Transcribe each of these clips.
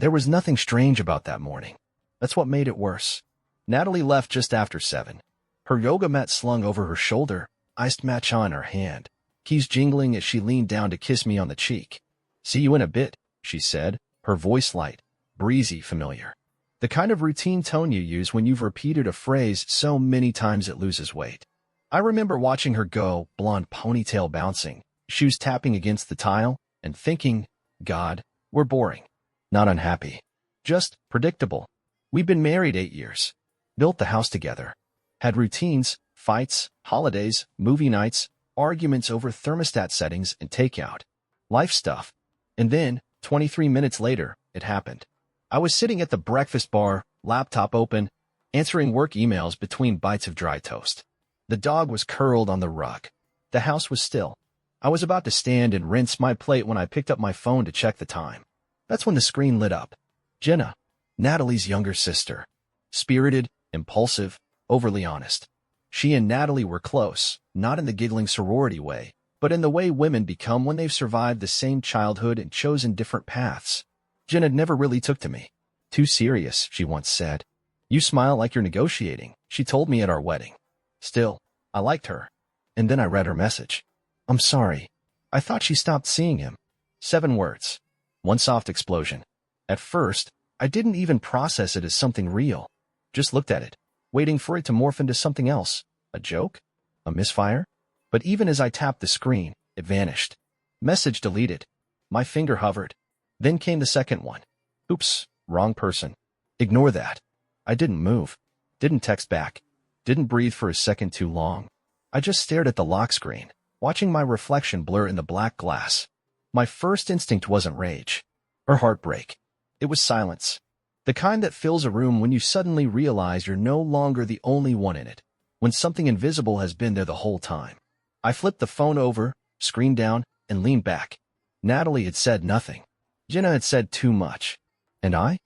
There was nothing strange about that morning. That's what made it worse. Natalie left just after 7. Her yoga mat slung over her shoulder, iced matcha in her hand, keys jingling as she leaned down to kiss me on the cheek. "See you in a bit," she said, her voice light, breezy, familiar. The kind of routine tone you use when you've repeated a phrase so many times it loses weight. I remember watching her go, blonde ponytail bouncing, shoes tapping against the tile, and thinking, God, we're boring. Not unhappy. Just predictable. We'd been married 8 years. Built the house together. Had routines, fights, holidays, movie nights, arguments over thermostat settings and takeout. Life stuff. And then, 23 minutes later, it happened. I was sitting at the breakfast bar, laptop open, answering work emails between bites of dry toast. The dog was curled on the rug. The house was still. I was about to stand and rinse my plate when I picked up my phone to check the time. That's when the screen lit up. Jenna, Natalie's younger sister. Spirited, impulsive, overly honest. She and Natalie were close, not in the giggling sorority way, but in the way women become when they've survived the same childhood and chosen different paths. Jenna never really took to me. Too serious, she once said. You smile like you're negotiating, she told me at our wedding. Still, I liked her. And then I read her message. I'm sorry. I thought she stopped seeing him. 7 words. One soft explosion. At first, I didn't even process it as something real. Just looked at it, waiting for it to morph into something else. A joke? A misfire? But even as I tapped the screen, it vanished. Message deleted. My finger hovered. Then came the second one. Oops, wrong person. Ignore that. I didn't move. Didn't text back. Didn't breathe for a second too long. I just stared at the lock screen, watching my reflection blur in the black glass. My first instinct wasn't rage or heartbreak. It was silence. The kind that fills a room when you suddenly realize you're no longer the only one in it, when something invisible has been there the whole time. I flipped the phone over, screen down, and leaned back. Natalie had said nothing. Jenna had said too much. And I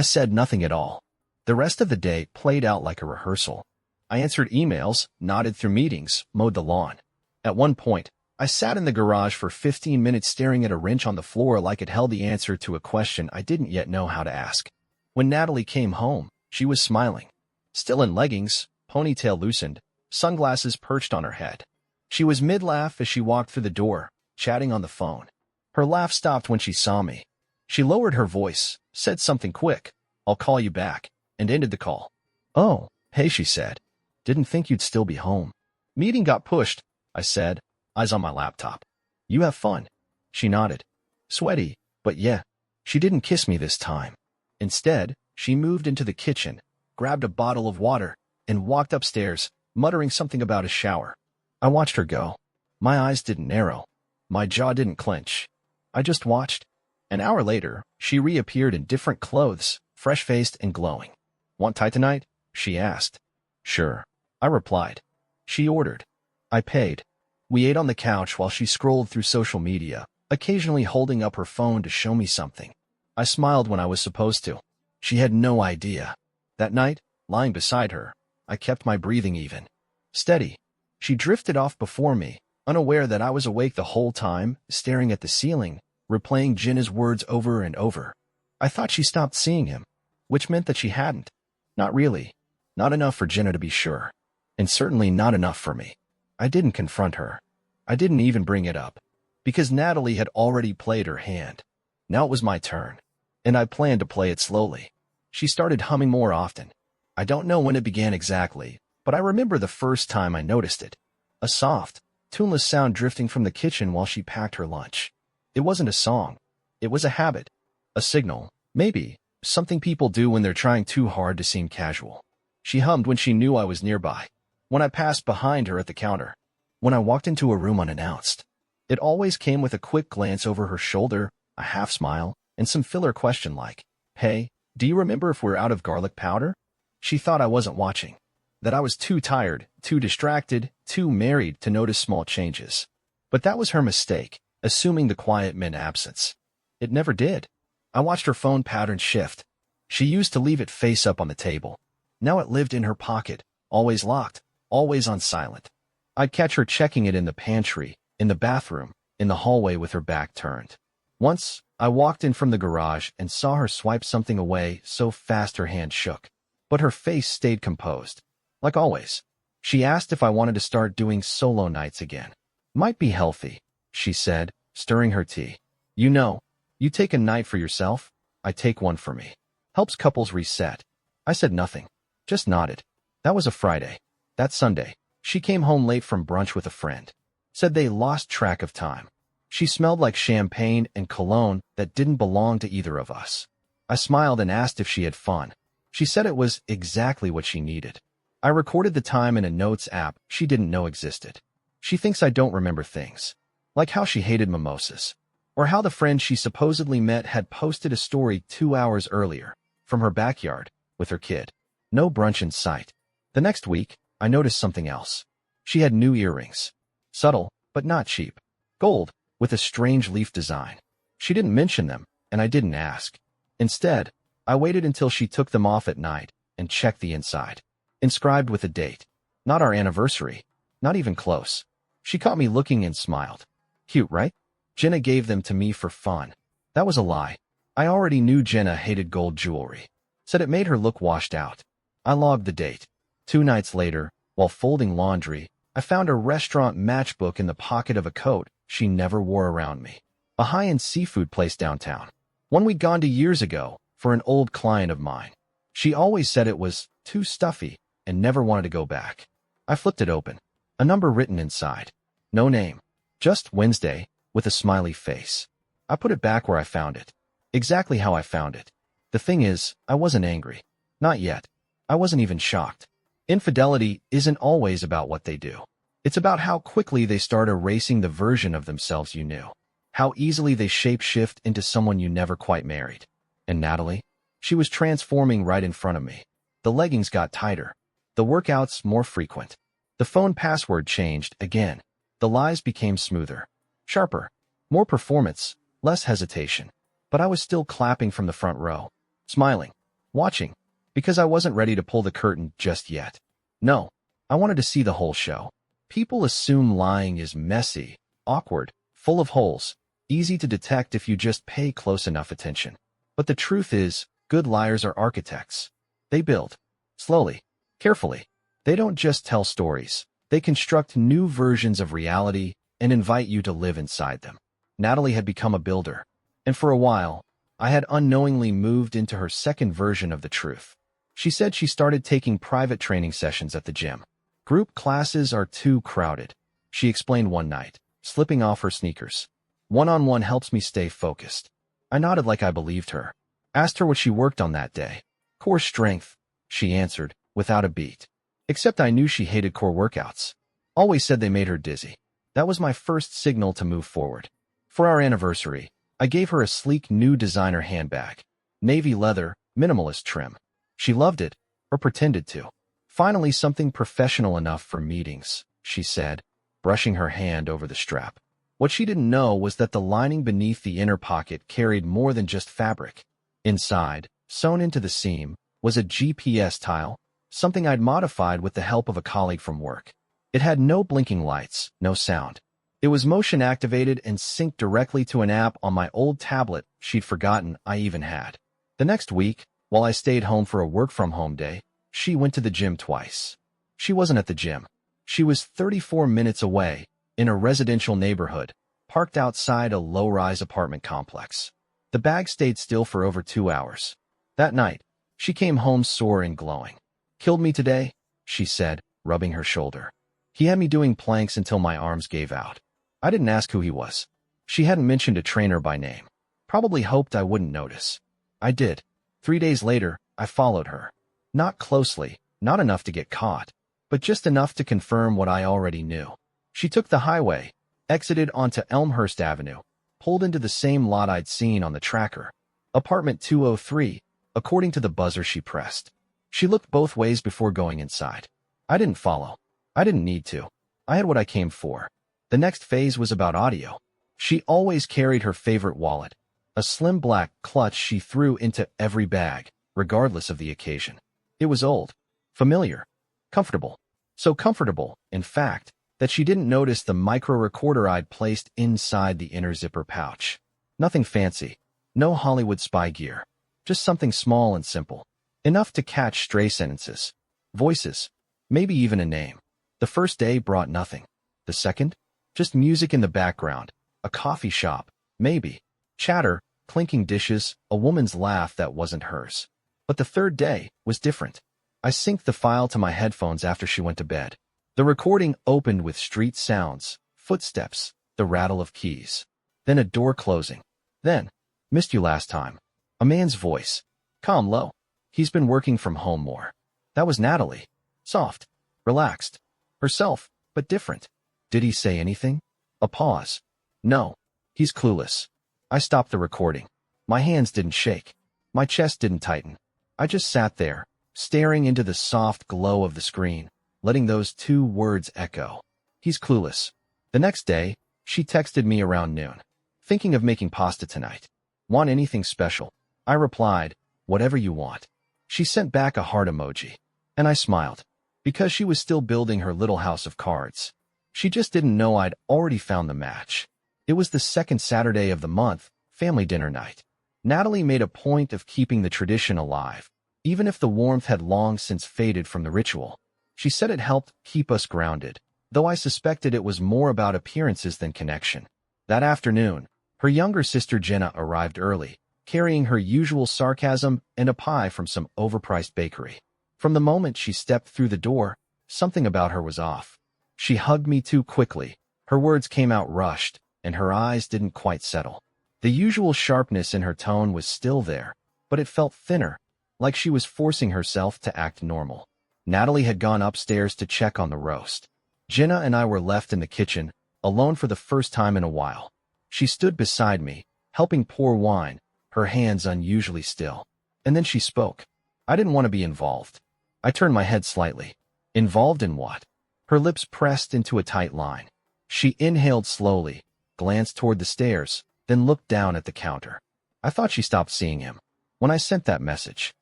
said nothing at all. The rest of the day played out like a rehearsal. I answered emails, nodded through meetings, mowed the lawn. At one point, I sat in the garage for 15 minutes staring at a wrench on the floor like it held the answer to a question I didn't yet know how to ask. When Natalie came home, she was smiling. Still in leggings, ponytail loosened, sunglasses perched on her head. She was mid-laugh as she walked through the door, chatting on the phone. Her laugh stopped when she saw me. She lowered her voice, said something quick, "I'll call you back," and ended the call. "Oh, hey," she said. "Didn't think you'd still be home." "Meeting got pushed," I said, eyes on my laptop. "You have fun." She nodded. Sweaty, but yeah. She didn't kiss me this time. Instead, she moved into the kitchen, grabbed a bottle of water, and walked upstairs, muttering something about a shower. I watched her go. My eyes didn't narrow. My jaw didn't clench. I just watched. An hour later, she reappeared in different clothes, fresh-faced and glowing. "Want Titanite?" she asked. "Sure," I replied. She ordered. I paid. We ate on the couch while she scrolled through social media, occasionally holding up her phone to show me something. I smiled when I was supposed to. She had no idea. That night, lying beside her, I kept my breathing even. Steady. She drifted off before me, unaware that I was awake the whole time, staring at the ceiling, replaying Jenna's words over and over. I thought she stopped seeing him, which meant that she hadn't. Not really. Not enough for Jenna to be sure. And certainly not enough for me. I didn't confront her. I didn't even bring it up. Because Natalie had already played her hand. Now it was my turn. And I planned to play it slowly. She started humming more often. I don't know when it began exactly, but I remember the first time I noticed it. A soft, tuneless sound drifting from the kitchen while she packed her lunch. It wasn't a song. It was a habit. A signal. Maybe. Something people do when they're trying too hard to seem casual. She hummed when she knew I was nearby. When I passed behind her at the counter. When I walked into a room unannounced. It always came with a quick glance over her shoulder, a half smile, and some filler question like, "Hey, do you remember if we're out of garlic powder?" She thought I wasn't watching. That I was too tired, too distracted, too married to notice small changes. But that was her mistake, assuming the quiet meant absence. It never did. I watched her phone pattern shift. She used to leave it face up on the table. Now it lived in her pocket, always locked, always on silent. I'd catch her checking it in the pantry, in the bathroom, in the hallway with her back turned. Once, I walked in from the garage and saw her swipe something away so fast her hand shook. But her face stayed composed. Like always. She asked if I wanted to start doing solo nights again. Might be healthy, she said, stirring her tea. You know, you take a night for yourself, I take one for me. Helps couples reset. I said nothing. Just nodded. That was a Friday. That Sunday, she came home late from brunch with a friend. Said they lost track of time. She smelled like champagne and cologne that didn't belong to either of us. I smiled and asked if she had fun. She said it was exactly what she needed. I recorded the time in a notes app she didn't know existed. She thinks I don't remember things. Like how she hated mimosas. Or how the friend she supposedly met had posted a story 2 hours earlier, from her backyard, with her kid. No brunch in sight. The next week, I noticed something else. She had new earrings. Subtle, but not cheap. Gold, with a strange leaf design. She didn't mention them, and I didn't ask. Instead, I waited until she took them off at night and checked the inside. Inscribed with a date. Not our anniversary. Not even close. She caught me looking and smiled. Cute, right? Jenna gave them to me for fun. That was a lie. I already knew Jenna hated gold jewelry. Said it made her look washed out. I logged the date. 2 nights later, while folding laundry, I found a restaurant matchbook in the pocket of a coat she never wore around me. A high-end seafood place downtown. One we'd gone to years ago for an old client of mine. She always said it was too stuffy and never wanted to go back. I flipped it open. A number written inside. No name. Just Wednesday, with a smiley face. I put it back where I found it. Exactly how I found it. The thing is, I wasn't angry. Not yet. I wasn't even shocked. Infidelity isn't always about what they do. It's about how quickly they start erasing the version of themselves you knew. How easily they shape-shift into someone you never quite married. And Natalie? She was transforming right in front of me. The leggings got tighter. The workouts more frequent. The phone password changed again. The lies became smoother. Sharper. More performance. Less hesitation. But I was still clapping from the front row. Smiling. Watching. Because I wasn't ready to pull the curtain just yet. No. I wanted to see the whole show. People assume lying is messy, awkward, full of holes, easy to detect if you just pay close enough attention. But the truth is, good liars are architects. They build. Slowly. Carefully. They don't just tell stories. They construct new versions of reality and invite you to live inside them. Natalie had become a builder. And for a while, I had unknowingly moved into her second version of the truth. She said she started taking private training sessions at the gym. Group classes are too crowded, she explained one night, slipping off her sneakers. One-on-one helps me stay focused. I nodded like I believed her. Asked her what she worked on that day. Core strength, she answered, without a beat. Except I knew she hated core workouts. Always said they made her dizzy. That was my first signal to move forward. For our anniversary, I gave her a sleek new designer handbag. Navy leather, minimalist trim. She loved it, or pretended to. Finally something professional enough for meetings, she said, brushing her hand over the strap. What she didn't know was that the lining beneath the inner pocket carried more than just fabric. Inside, sewn into the seam, was a GPS tile, something I'd modified with the help of a colleague from work. It had no blinking lights, no sound. It was motion-activated and synced directly to an app on my old tablet she'd forgotten I even had. The next week, while I stayed home for a work-from-home day, she went to the gym twice. She wasn't at the gym. She was 34 minutes away, in a residential neighborhood, parked outside a low-rise apartment complex. The bag stayed still for over 2 hours. That night, she came home sore and glowing. Killed me today, she said, rubbing her shoulder. He had me doing planks until my arms gave out. I didn't ask who he was. She hadn't mentioned a trainer by name. Probably hoped I wouldn't notice. I did. 3 days later, I followed her. Not closely, not enough to get caught, but just enough to confirm what I already knew. She took the highway, exited onto Elmhurst Avenue, pulled into the same lot I'd seen on the tracker. Apartment 203, according to the buzzer she pressed. She looked both ways before going inside. I didn't follow. I didn't need to. I had what I came for. The next phase was about audio. She always carried her favorite wallet, a slim black clutch she threw into every bag, regardless of the occasion. It was old, familiar, comfortable. So comfortable, in fact, that she didn't notice the micro recorder I'd placed inside the inner zipper pouch. Nothing fancy. No Hollywood spy gear. Just something small and simple. Enough to catch stray sentences. Voices. Maybe even a name. The first day brought nothing. The second? Just music in the background. A coffee shop. Maybe. Chatter, clinking dishes, a woman's laugh that wasn't hers. But the third day was different. I synced the file to my headphones after she went to bed. The recording opened with street sounds, footsteps, the rattle of keys. Then a door closing. Then, missed you last time. A man's voice. Calm, low. He's been working from home more. That was Natalie. Soft. Relaxed. Herself, but different. Did he say anything? A pause. No. He's clueless. I stopped the recording. My hands didn't shake. My chest didn't tighten. I just sat there, staring into the soft glow of the screen, letting those two words echo. He's clueless. The next day, she texted me around noon. Thinking of making pasta tonight. Want anything special? I replied, whatever you want. She sent back a heart emoji. And I smiled. Because she was still building her little house of cards. She just didn't know I'd already found the match. It was the second Saturday of the month, family dinner night. Natalie made a point of keeping the tradition alive, even if the warmth had long since faded from the ritual. She said it helped keep us grounded, though I suspected it was more about appearances than connection. That afternoon, her younger sister Jenna arrived early, carrying her usual sarcasm and a pie from some overpriced bakery. From the moment she stepped through the door, something about her was off. She hugged me too quickly, her words came out rushed, and her eyes didn't quite settle. The usual sharpness in her tone was still there, but it felt thinner, like she was forcing herself to act normal. Natalie had gone upstairs to check on the roast. Jenna and I were left in the kitchen, alone for the first time in a while. She stood beside me, helping pour wine, her hands unusually still. And then she spoke. I didn't want to be involved. I turned my head slightly. Involved in what? Her lips pressed into a tight line. She inhaled slowly, glanced toward the stairs, then looked down at the counter. I thought she stopped seeing him. When I sent that message,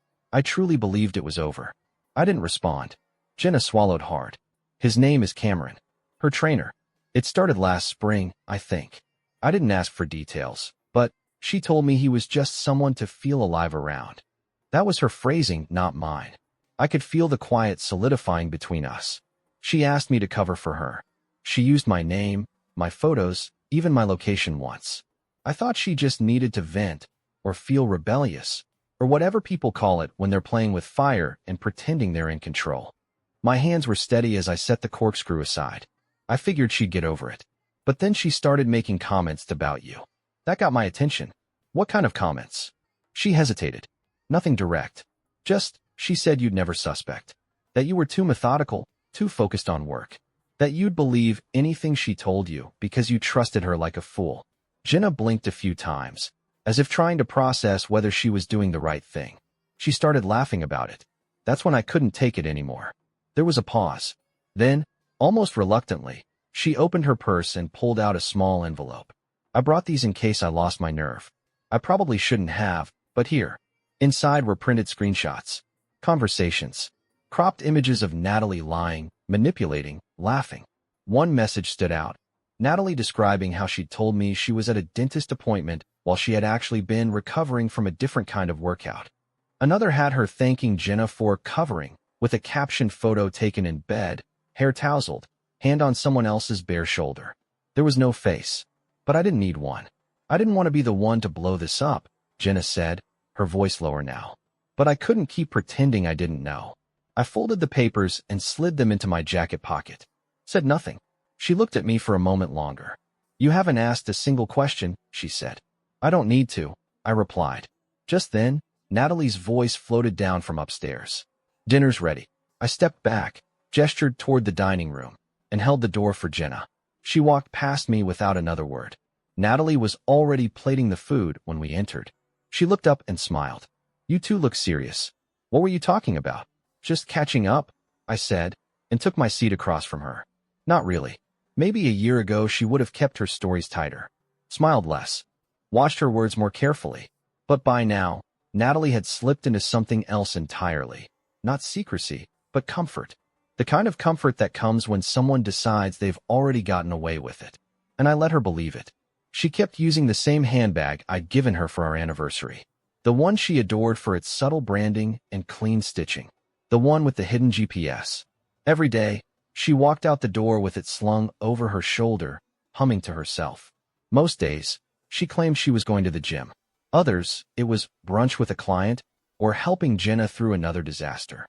I truly believed it was over. I didn't respond. Jenna swallowed hard. His name is Cameron. Her trainer. It started last spring, I think. I didn't ask for details, but she told me he was just someone to feel alive around. That was her phrasing, not mine. I could feel the quiet solidifying between us. She asked me to cover for her. She used my name, my photos, even my location once. I thought she just needed to vent, or feel rebellious, or whatever people call it when they're playing with fire and pretending they're in control. My hands were steady as I set the corkscrew aside. I figured she'd get over it. But then she started making comments about you. That got my attention. What kind of comments? She hesitated. Nothing direct. Just, she said you'd never suspect. That you were too methodical, too focused on work. That you'd believe anything she told you because you trusted her like a fool. Jenna blinked a few times, as if trying to process whether she was doing the right thing. She started laughing about it. That's when I couldn't take it anymore. There was a pause. Then, almost reluctantly, she opened her purse and pulled out a small envelope. I brought these in case I lost my nerve. I probably shouldn't have, but here. Inside were printed screenshots. Conversations. Cropped images of Natalie lying, manipulating, laughing. One message stood out. Natalie describing how she'd told me she was at a dentist appointment while she had actually been recovering from a different kind of workout. Another had her thanking Jenna for covering, with a captioned photo taken in bed, hair tousled, hand on someone else's bare shoulder. There was no face. But I didn't need one. I didn't want to be the one to blow this up, Jenna said, her voice lower now. But I couldn't keep pretending I didn't know. I folded the papers and slid them into my jacket pocket. Said nothing. She looked at me for a moment longer. You haven't asked a single question, she said. I don't need to, I replied. Just then, Natalie's voice floated down from upstairs. Dinner's ready. I stepped back, gestured toward the dining room, and held the door for Jenna. She walked past me without another word. Natalie was already plating the food when we entered. She looked up and smiled. You two look serious. What were you talking about? Just catching up, I said, and took my seat across from her. Not really. Maybe a year ago she would have kept her stories tighter. Smiled less. Watched her words more carefully. But by now, Natalie had slipped into something else entirely. Not secrecy, but comfort. The kind of comfort that comes when someone decides they've already gotten away with it. And I let her believe it. She kept using the same handbag I'd given her for our anniversary. The one she adored for its subtle branding and clean stitching. The one with the hidden GPS. Every day, she walked out the door with it slung over her shoulder, humming to herself. Most days, she claimed she was going to the gym. Others, it was brunch with a client or helping Jenna through another disaster.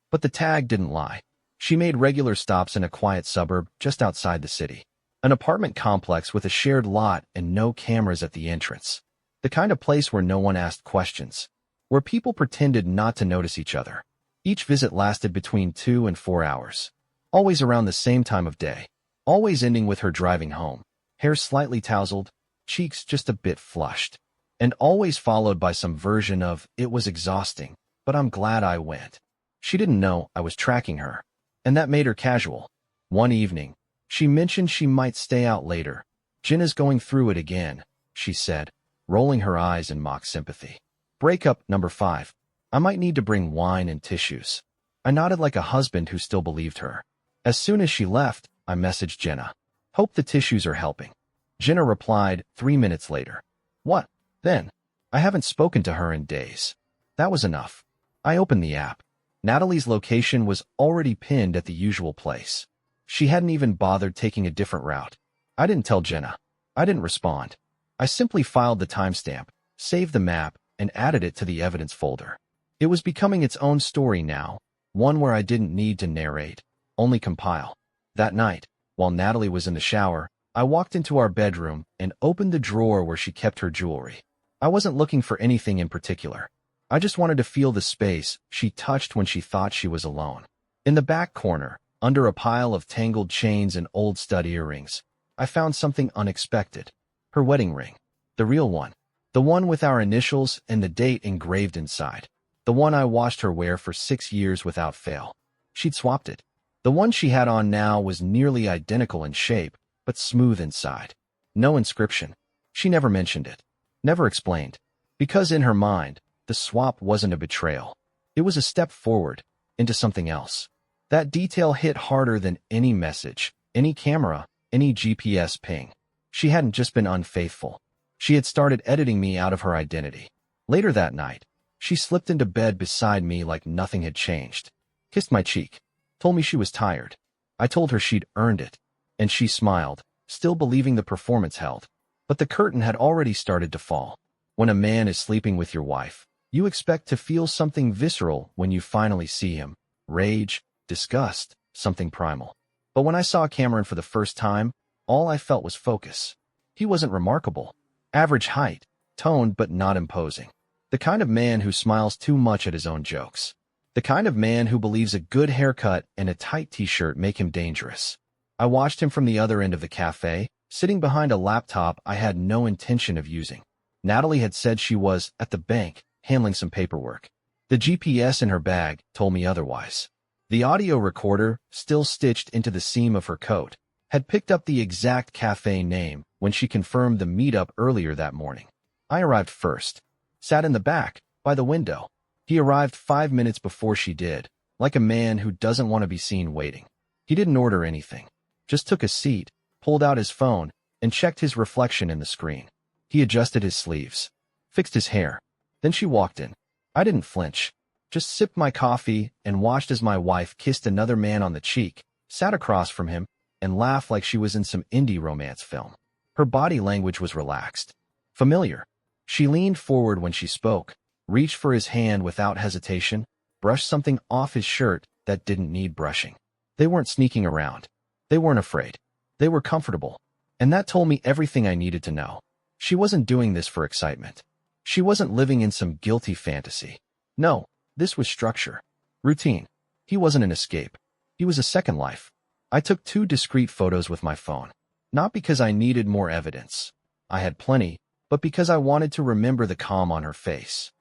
But the tag didn't lie. She made regular stops in a quiet suburb just outside the city. An apartment complex with a shared lot and no cameras at the entrance. The kind of place where no one asked questions. Where people pretended not to notice each other. Each visit lasted between 2 and 4 hours. Always around the same time of day. Always ending with her driving home. Hair slightly tousled, cheeks just a bit flushed. And always followed by some version of, "It was exhausting, but I'm glad I went." She didn't know I was tracking her. And that made her casual. One evening, she mentioned she might stay out later. "Jenna's going through it again," she said, rolling her eyes in mock sympathy. "Breakup number 5. I might need to bring wine and tissues." I nodded like a husband who still believed her. As soon as she left, I messaged Jenna. "Hope the tissues are helping." Jenna replied 3 minutes later. "What, then?" I haven't spoken to her in days. That was enough. I opened the app. Natalie's location was already pinned at the usual place. She hadn't even bothered taking a different route. I didn't tell Jenna. I didn't respond. I simply filed the timestamp, saved the map, and added it to the evidence folder. It was becoming its own story now, one where I didn't need to narrate, only compile. That night, while Natalie was in the shower, I walked into our bedroom and opened the drawer where she kept her jewelry. I wasn't looking for anything in particular. I just wanted to feel the space she touched when she thought she was alone. In the back corner, under a pile of tangled chains and old stud earrings, I found something unexpected. Her wedding ring. The real one. The one with our initials and the date engraved inside. The one I watched her wear for 6 years without fail. She'd swapped it. The one she had on now was nearly identical in shape, but smooth inside. No inscription. She never mentioned it. Never explained. Because in her mind, the swap wasn't a betrayal. It was a step forward, into something else. That detail hit harder than any message, any camera, any GPS ping. She hadn't just been unfaithful. She had started editing me out of her identity. Later that night, she slipped into bed beside me like nothing had changed. Kissed my cheek. Told me she was tired. I told her she'd earned it. And she smiled, still believing the performance held. But the curtain had already started to fall. When a man is sleeping with your wife, you expect to feel something visceral when you finally see him. Rage, disgust, something primal. But when I saw Cameron for the first time, all I felt was focus. He wasn't remarkable. Average height, toned but not imposing. The kind of man who smiles too much at his own jokes. The kind of man who believes a good haircut and a tight t-shirt make him dangerous. I watched him from the other end of the cafe, sitting behind a laptop I had no intention of using. Natalie had said she was at the bank, handling some paperwork. The GPS in her bag told me otherwise. The audio recorder, still stitched into the seam of her coat, had picked up the exact cafe name when she confirmed the meetup earlier that morning. I arrived first. Sat in the back, by the window. He arrived 5 minutes before she did, like a man who doesn't want to be seen waiting. He didn't order anything. Just took a seat, pulled out his phone, and checked his reflection in the screen. He adjusted his sleeves. Fixed his hair. Then she walked in. I didn't flinch. Just sipped my coffee and watched as my wife kissed another man on the cheek, sat across from him, and laughed like she was in some indie romance film. Her body language was relaxed. Familiar. She leaned forward when she spoke, reached for his hand without hesitation, brushed something off his shirt that didn't need brushing. They weren't sneaking around. They weren't afraid. They were comfortable. And that told me everything I needed to know. She wasn't doing this for excitement. She wasn't living in some guilty fantasy. No, this was structure. Routine. He wasn't an escape. He was a second life. I took 2 discrete photos with my phone. Not because I needed more evidence. I had plenty, but because I wanted to remember the calm on her face.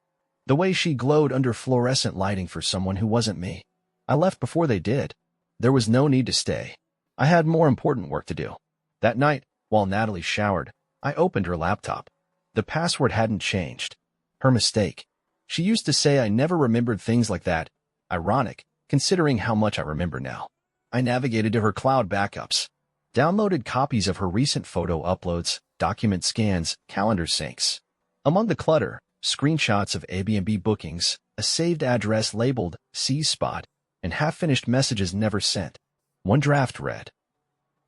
The way she glowed under fluorescent lighting for someone who wasn't me. I left before they did. There was no need to stay. I had more important work to do. That night, while Natalie showered, I opened her laptop. The password hadn't changed. Her mistake. She used to say I never remembered things like that. Ironic, considering how much I remember now. I navigated to her cloud backups, downloaded copies of her recent photo uploads, document scans, calendar syncs. Among the clutter, screenshots of Airbnb bookings, a saved address labeled C-Spot, and half-finished messages never sent. One draft read,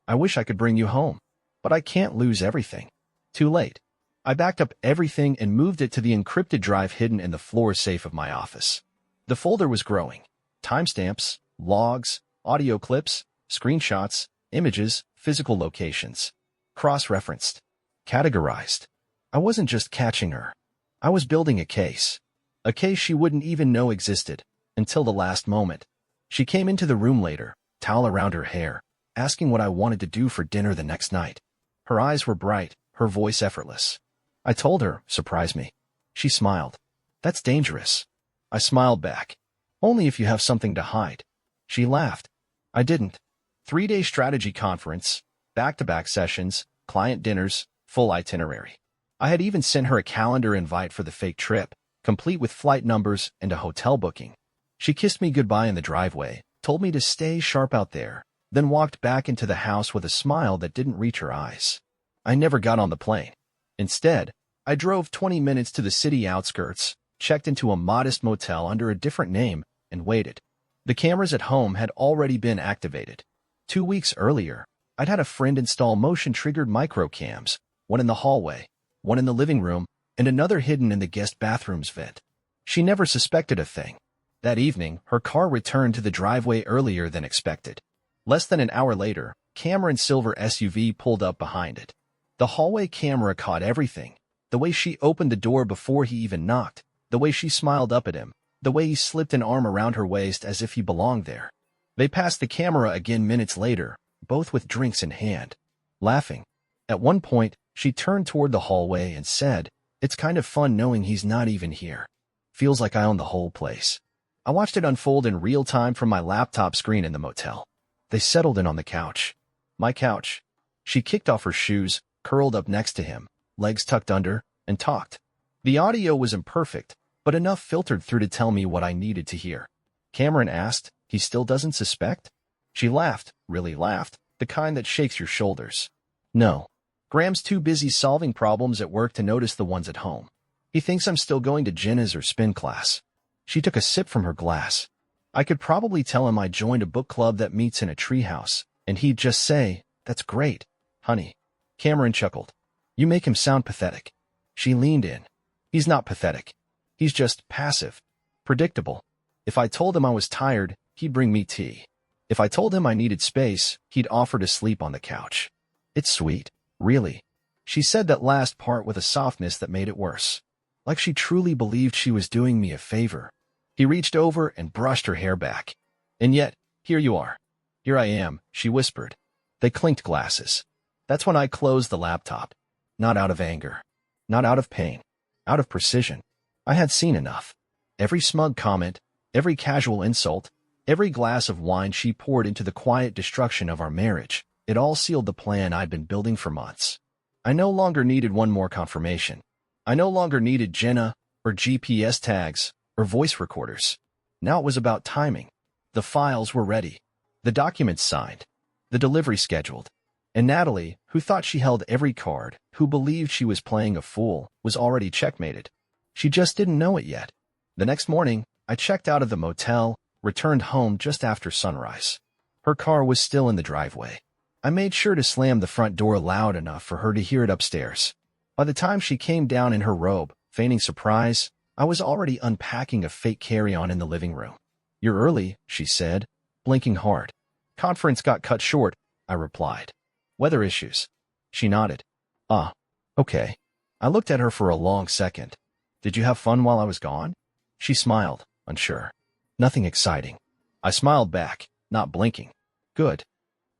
"I wish I could bring you home, but I can't lose everything." Too late. I backed up everything and moved it to the encrypted drive hidden in the floor safe of my office. The folder was growing. Timestamps, logs, audio clips, screenshots, images, physical locations. Cross-referenced. Categorized. I wasn't just catching her. I was building a case. A case she wouldn't even know existed, until the last moment. She came into the room later, towel around her hair, asking what I wanted to do for dinner the next night. Her eyes were bright, her voice effortless. I told her, "Surprise me." She smiled. "That's dangerous." I smiled back. "Only if you have something to hide." She laughed. I didn't. 3-day strategy conference, back-to-back sessions, client dinners, full itinerary. I had even sent her a calendar invite for the fake trip, complete with flight numbers and a hotel booking. She kissed me goodbye in the driveway, told me to stay sharp out there, then walked back into the house with a smile that didn't reach her eyes. I never got on the plane. Instead, I drove 20 minutes to the city outskirts, checked into a modest motel under a different name, and waited. The cameras at home had already been activated. 2 weeks earlier, I'd had a friend install motion-triggered microcams, one in the hallway, one in the living room, and another hidden in the guest bathroom's vent. She never suspected a thing. That evening, her car returned to the driveway earlier than expected. Less than an hour later, Cameron's silver SUV pulled up behind it. The hallway camera caught everything. The way she opened the door before he even knocked, the way she smiled up at him, the way he slipped an arm around her waist as if he belonged there. They passed the camera again minutes later, both with drinks in hand, laughing. At one point, she turned toward the hallway and said, "It's kind of fun knowing he's not even here. Feels like I own the whole place." I watched it unfold in real time from my laptop screen in the motel. They settled in on the couch. My couch. She kicked off her shoes, curled up next to him, legs tucked under, and talked. The audio was imperfect, but enough filtered through to tell me what I needed to hear. Cameron asked, "He still doesn't suspect?" She laughed, really laughed, the kind that shakes your shoulders. "No. Graham's too busy solving problems at work to notice the ones at home. He thinks I'm still going to Jenna's or spin class." She took a sip from her glass. "I could probably tell him I joined a book club that meets in a treehouse, and he'd just say, 'That's great, honey.'" Cameron chuckled. "You make him sound pathetic." She leaned in. "He's not pathetic. He's just passive. Predictable. If I told him I was tired, he'd bring me tea. If I told him I needed space, he'd offer to sleep on the couch. It's sweet, really." She said that last part with a softness that made it worse. Like she truly believed she was doing me a favor. He reached over and brushed her hair back. "And yet, here you are." "Here I am," she whispered. They clinked glasses. That's when I closed the laptop. Not out of anger. Not out of pain. Out of precision. I had seen enough. Every smug comment, every casual insult, every glass of wine she poured into the quiet destruction of our marriage, it all sealed the plan I'd been building for months. I no longer needed one more confirmation. I no longer needed Jenna, or GPS tags, or voice recorders. Now it was about timing. The files were ready. The documents signed. The delivery scheduled. And Natalie, who thought she held every card, who believed she was playing a fool, was already checkmated. She just didn't know it yet. The next morning, I checked out of the motel, returned home just after sunrise. Her car was still in the driveway. I made sure to slam the front door loud enough for her to hear it upstairs. By the time she came down in her robe, feigning surprise, I was already unpacking a fake carry-on in the living room. "You're early," she said, blinking hard. "Conference got cut short," I replied. "Weather issues." She nodded. "Ah, okay." I looked at her for a long second. "Did you have fun while I was gone?" She smiled, unsure. "Nothing exciting." I smiled back, not blinking. "Good."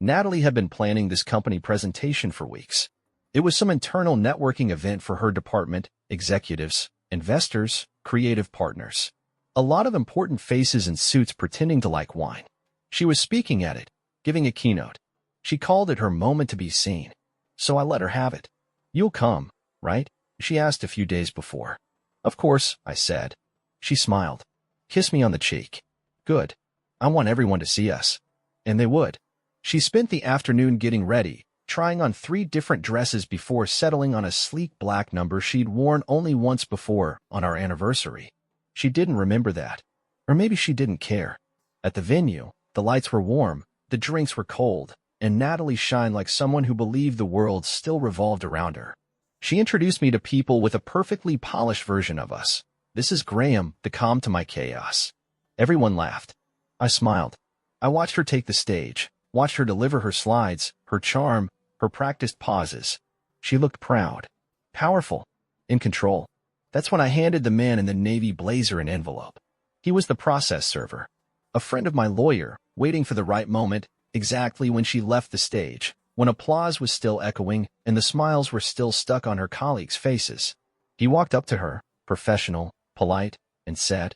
Natalie had been planning this company presentation for weeks. It was some internal networking event for her department, executives, investors, creative partners. A lot of important faces in suits pretending to like wine. She was speaking at it, giving a keynote. She called it her moment to be seen. So I let her have it. "You'll come, right?" she asked a few days before. "Of course," I said. She smiled. "Kiss me on the cheek." "Good. I want everyone to see us." And they would. She spent the afternoon getting ready, trying on 3 different dresses before settling on a sleek black number she'd worn only once before, on our anniversary. She didn't remember that. Or maybe she didn't care. At the venue, the lights were warm, the drinks were cold, and Natalie shined like someone who believed the world still revolved around her. She introduced me to people with a perfectly polished version of us. "This is Graham, the calm to my chaos." Everyone laughed. I smiled. I watched her take the stage, watched her deliver her slides, her charm, her practiced pauses. She looked proud, powerful, in control. That's when I handed the man in the navy blazer an envelope. He was the process server, a friend of my lawyer, waiting for the right moment, exactly when she left the stage, when applause was still echoing and the smiles were still stuck on her colleagues' faces. He walked up to her, professional, polite, and said,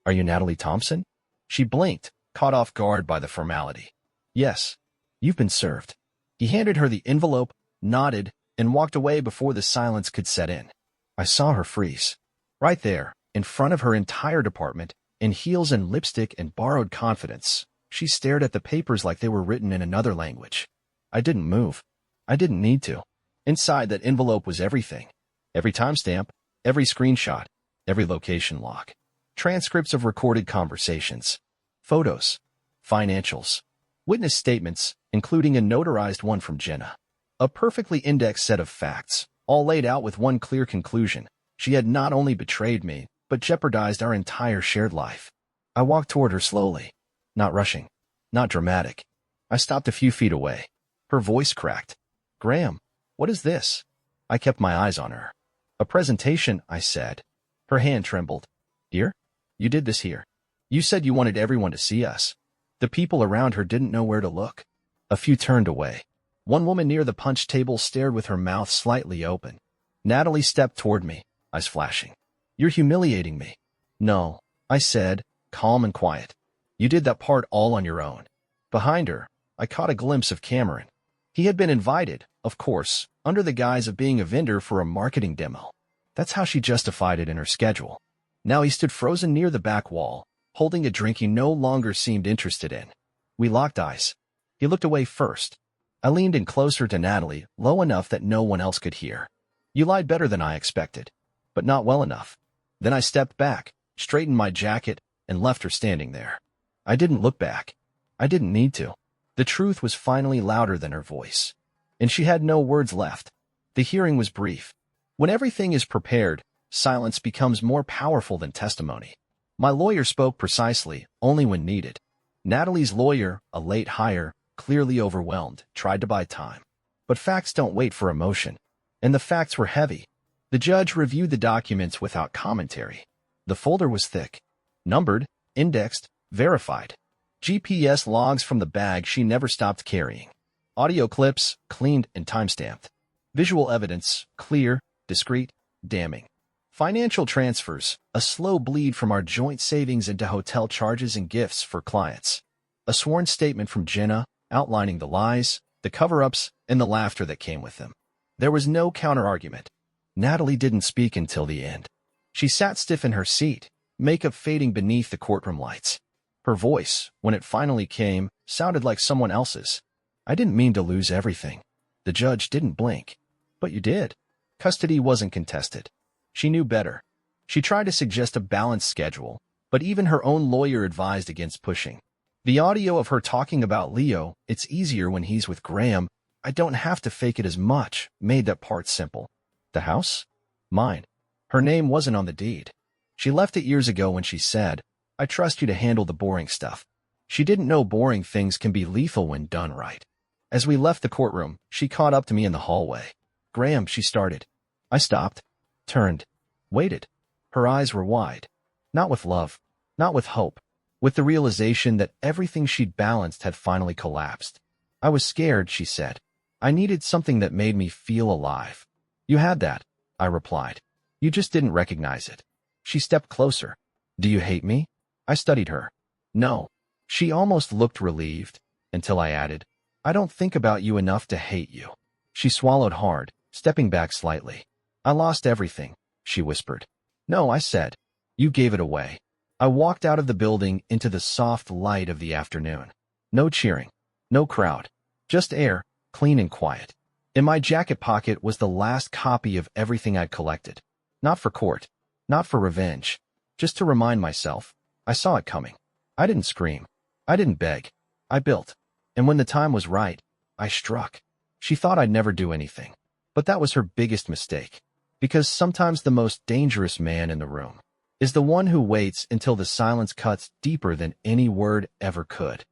"Are you Natalie Thompson?" She blinked, caught off guard by the formality. "Yes, you've been served." He handed her the envelope, nodded, and walked away before the silence could set in. I saw her freeze. Right there, in front of her entire department, in heels and lipstick and borrowed confidence, she stared at the papers like they were written in another language. I didn't move. I didn't need to. Inside that envelope was everything. Every timestamp, every screenshot, every location log. Transcripts of recorded conversations. Photos. Financials. Witness statements, including a notarized one from Jenna. A perfectly indexed set of facts, all laid out with one clear conclusion. She had not only betrayed me, but jeopardized our entire shared life. I walked toward her slowly, not rushing, not dramatic. I stopped a few feet away. Her voice cracked. "Graham, what is this?" I kept my eyes on her. "A presentation," I said. Her hand trembled. "Dear, you did this here. You said you wanted everyone to see us." The people around her didn't know where to look. A few turned away. One woman near the punch table stared with her mouth slightly open. Natalie stepped toward me, eyes flashing. "You're humiliating me." "No," I said, calm and quiet. "You did that part all on your own." Behind her, I caught a glimpse of Cameron. He had been invited, of course, under the guise of being a vendor for a marketing demo. That's how she justified it in her schedule. Now he stood frozen near the back wall, holding a drink he no longer seemed interested in. We locked eyes. He looked away first. I leaned in closer to Natalie, low enough that no one else could hear. "You lied better than I expected, but not well enough." Then I stepped back, straightened my jacket, and left her standing there. I didn't look back. I didn't need to. The truth was finally louder than her voice. And she had no words left. The hearing was brief. When everything is prepared, silence becomes more powerful than testimony. My lawyer spoke precisely, only when needed. Natalie's lawyer, a late hire, clearly overwhelmed, tried to buy time. But facts don't wait for emotion. And the facts were heavy. The judge reviewed the documents without commentary. The folder was thick. Numbered, indexed, verified. GPS logs from the bag she never stopped carrying. Audio clips, cleaned and timestamped. Visual evidence, clear, discreet, damning. Financial transfers, a slow bleed from our joint savings into hotel charges and gifts for clients. A sworn statement from Jenna, outlining the lies, the cover-ups, and the laughter that came with them. There was no counter-argument. Natalie didn't speak until the end. She sat stiff in her seat, makeup fading beneath the courtroom lights. Her voice, when it finally came, sounded like someone else's. "I didn't mean to lose everything." The judge didn't blink. "But you did." Custody wasn't contested. She knew better. She tried to suggest a balanced schedule, but even her own lawyer advised against pushing. The audio of her talking about Leo, "It's easier when he's with Graham, I don't have to fake it as much," made that part simple. The house? Mine. Her name wasn't on the deed. She left it years ago when she said, "I trust you to handle the boring stuff." She didn't know boring things can be lethal when done right. As we left the courtroom, she caught up to me in the hallway. "Graham," she started. I stopped, turned, waited. Her eyes were wide. Not with love, not with hope, with the realization that everything she'd balanced had finally collapsed. "I was scared," she said. "I needed something that made me feel alive." "You had that," I replied. "You just didn't recognize it." She stepped closer. "Do you hate me?" I studied her. "No." She almost looked relieved, until I added, "I don't think about you enough to hate you." She swallowed hard, stepping back slightly. "I lost everything," she whispered. "No," I said. "You gave it away." I walked out of the building into the soft light of the afternoon. No cheering. No crowd. Just air, clean and quiet. In my jacket pocket was the last copy of everything I'd collected. Not for court, not for revenge, just to remind myself. I saw it coming. I didn't scream. I didn't beg. I built. And when the time was right, I struck. She thought I'd never do anything. But that was her biggest mistake. Because sometimes the most dangerous man in the room is the one who waits until the silence cuts deeper than any word ever could.